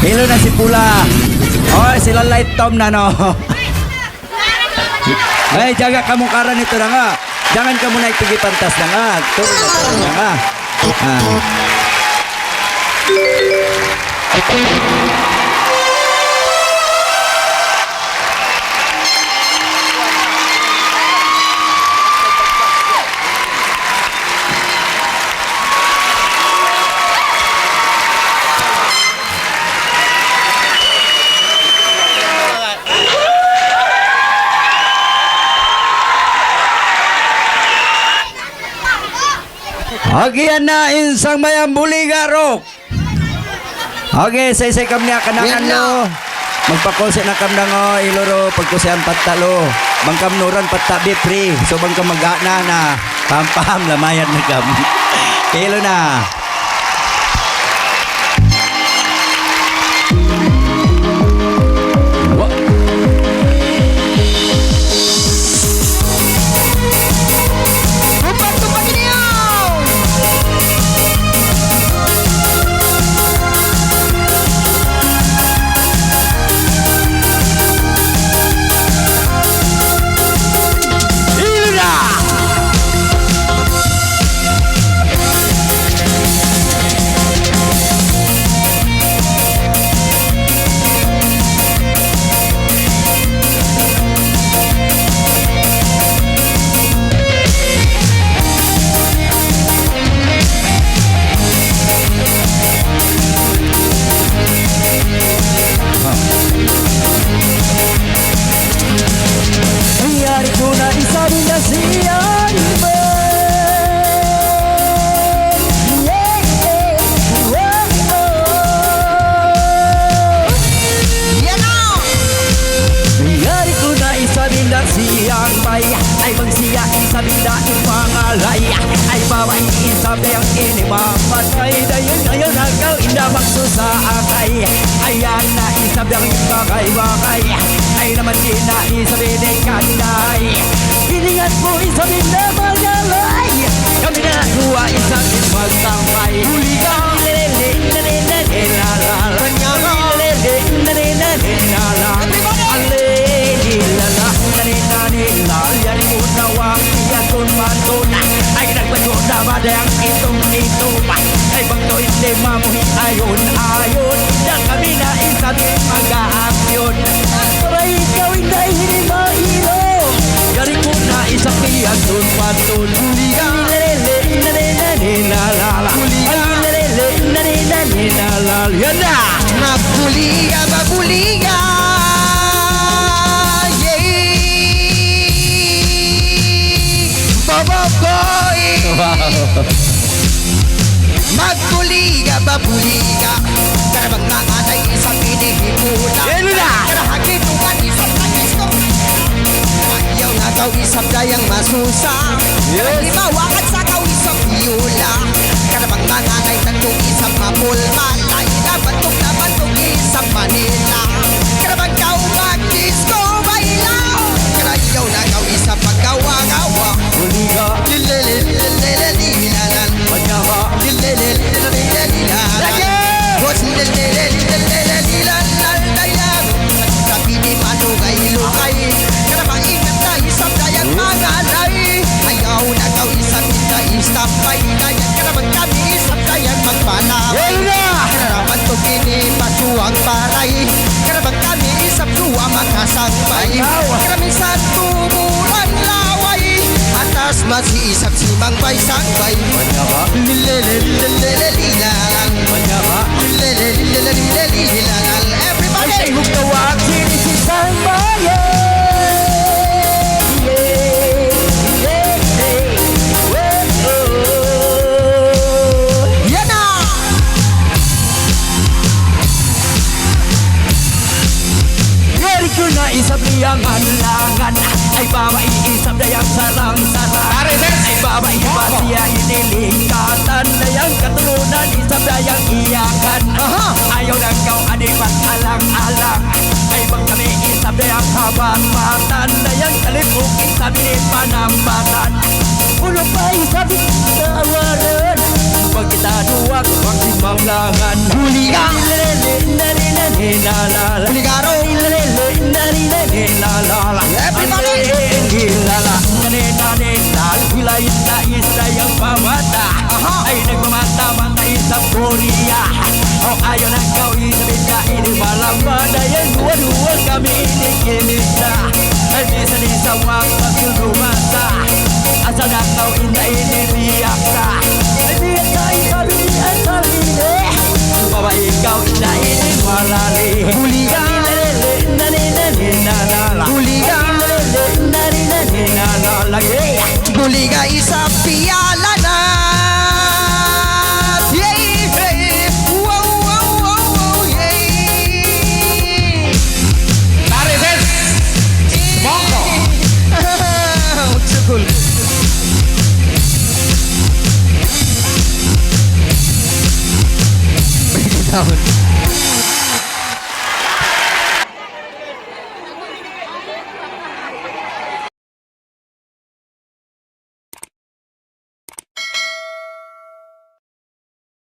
Hilo na si Pula. Oh, sila light tom na no. Ay, jaga kamu karan ito na nga. Jangan kamu naik tinggi pantas na nga. Turun na nga. Agian na insang mayang buligaro. Okay, say kam niya kanangan lo. Magpakulsi na kam nango iloro pagkusian patalo. Bangkam nuran patabi free. So bangkam magana na pam lamayan na kam. Kilo na. Siyang bay ay magsiya isabing daing pangalay ay babae isabi ang inimapatay dayon ngayon hanggang inda magsusaakay ayan na isabi ang bakay-bakay ay naman din na isabi ni kanday hiningan mo isabi na magalay kami na kuha isang magtambay huligang lele lele lalala lele lele lalala alelilala yari mo nawang iyaton matuna ay nagbago na madang itong pa ay bangto hindi mamuhi ayon na kami na isabi mag-aaksyon para ikaw hindi mailo yari ko na isang iyaton patun huligang lele naninalala huligang lele naninalala yan na magbuliga mabuliga magbuliga babuliga karabang nanganay isang pinihimula karahagin tuwan isang nagisko ayaw na kaw isang dayang masusa karahimawakan sa kaw isang piyula karabang nanganay tantong isang mapulman ay nabantok isang Manila karabang kaw mag-disco bailaw karayaw na kaw isang paggawa-gawa buliga lililililililalan Panyaka lililililililalan Bos lililililililalan dayang sabi ni manugay lukay karabang ingat na isang dayang mangalay ayaw na kaw isang kita istapay dayang karabang kami isang dayang magpalaway karaban to pinipasuang paray karabang kami isang suwa makasangpay karaming sa tumuran laway atas masiisap si Mang Bay Sangbay Panyaka lililililililalan Panyaka lililililililalan everybody ay hugtawag sini si Sangbay yan na yari ko na isab niyang anlangan ay babae isab dayang sarang-sarang ay babae ba siya inilingkatan dayang katulunan isab dayang iyakan ayaw ng kaw adipat alang-alang ay bang kami isab dayang habang-batan dayang kalipok isab ni panambatan ulo pa isab tawaran pag kita duwag magsimang langan huligang lele la la la. Ligaro. Yang pamata ay nagmamata-mata sa Korea. O ayaw ng kau isabita ini malam badaya dua-dua kami ini kinita. Ay bisa di sa waktu rumasa asal dah kau indah ini biasa. Ay biasa ikali asali bawa ikau indah ini malali. Buliga. Buliga. Buliga isa piala na. Yay, hey. Wow, wow, wow, wow, yay. Marites Mongko Utsukul. Break it down.